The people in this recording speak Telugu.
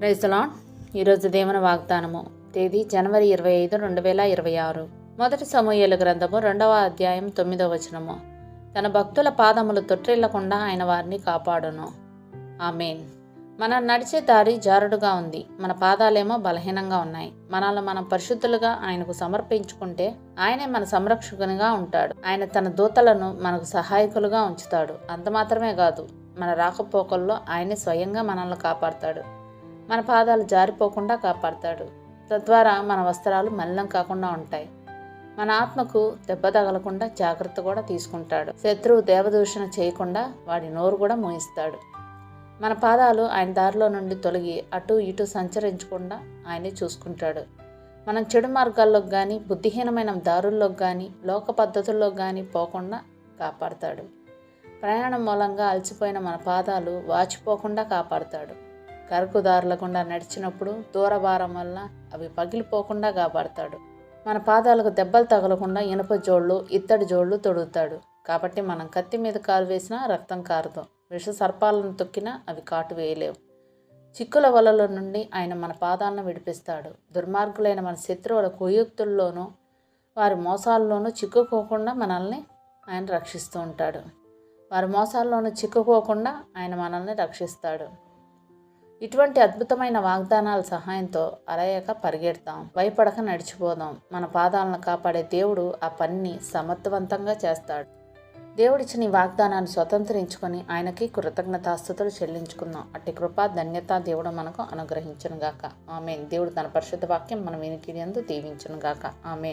Praise the lord. ఈరోజు దేవుని వాగ్దానము. తేదీ జనవరి 25, 2026. మొదటి సమూయేలు గ్రంథము 2వ అధ్యాయం 9వ వచనము. తన భక్తుల పాదములు తొట్టిల్లకుండా ఆయన వారిని కాపాడును. ఆమేన్. మనం నడిచే దారి జారుడుగా ఉంది, మన పాదాలేమో బలహీనంగా ఉన్నాయి. మనల్ని మనం పరిశుద్ధులుగా ఆయనకు సమర్పించుకుంటే ఆయనే మన సంరక్షకునిగా ఉంటాడు. ఆయన తన దూతలను మనకు సహాయకులుగా ఉంచుతాడు. అంత మాత్రమే కాదు, మన రాకపోకల్లో ఆయనే స్వయంగా మనల్ని కాపాడతాడు. మన పాదాలు జారిపోకుండా కాపాడతాడు. తద్వారా మన వస్త్రాలు మలినం కాకుండా ఉంటాయి. మన ఆత్మకు దెబ్బ తగలకుండా జాగ్రత్త కూడా తీసుకుంటాడు. శత్రువు దేవదూషణ చేయకుండా వాడి నోరు కూడా మోయిస్తాడు. మన పాదాలు ఆయన దారిలో నుండి తొలగి అటు ఇటు సంచరించకుండా ఆయనే చూసుకుంటాడు. మనం చెడు మార్గాల్లోకి కానీ, బుద్ధిహీనమైన దారుల్లోకి కానీ, లోక పద్ధతుల్లోకి కానీ పోకుండా కాపాడతాడు. ప్రయాణం మూలంగా అలసిపోయిన మన పాదాలు వాచిపోకుండా కాపాడతాడు. కరుకుదారులకుండా నడిచినప్పుడు దూరభారం వల్ల అవి పగిలిపోకుండా కాపాడతాడు. మన పాదాలకు దెబ్బలు తగలకుండా ఇనుప జోళ్ళు, ఇత్తడి జోళ్ళు తొడుగుతాడు. కాబట్టి మనం కత్తి మీద కాలు వేసినా రక్తం కారదు, విష సర్పాలను తొక్కినా అవి కాటు వేయలేవు. చిక్కుల వలలో నుండి ఆయన మన పాదాలను విడిపిస్తాడు. దుర్మార్గులైన మన శత్రువుల కుయుక్తుల్లోనూ వారి మోసాల్లోనూ చిక్కుకోకుండా మనల్ని ఆయన రక్షిస్తూ ఉంటాడు. వారి మోసాల్లోనూ చిక్కుకోకుండా ఆయన మనల్ని రక్షిస్తాడు. ఇటువంటి అద్భుతమైన వాగ్దానాల సహాయంతో అలయక పరిగెడతాం, భయపడక నడిచిపోదాం. మన పాదాలను కాపాడే దేవుడు ఆ పనిని సమర్థవంతంగా చేస్తాడు. దేవుడిచ్చిన ఈ వాగ్దానాన్ని స్వతంత్రించుకొని ఆయనకి కృతజ్ఞతాస్తుతులు చెల్లించుకుందాం. అట్టి కృపా ధన్యత దేవుడు మనకు అనుగ్రహించును గాక. ఆమేన్. దేవుడు తన పరిశుద్ధ వాక్యం మన వినికిడి యందు దీవించును గాక. ఆమేన్.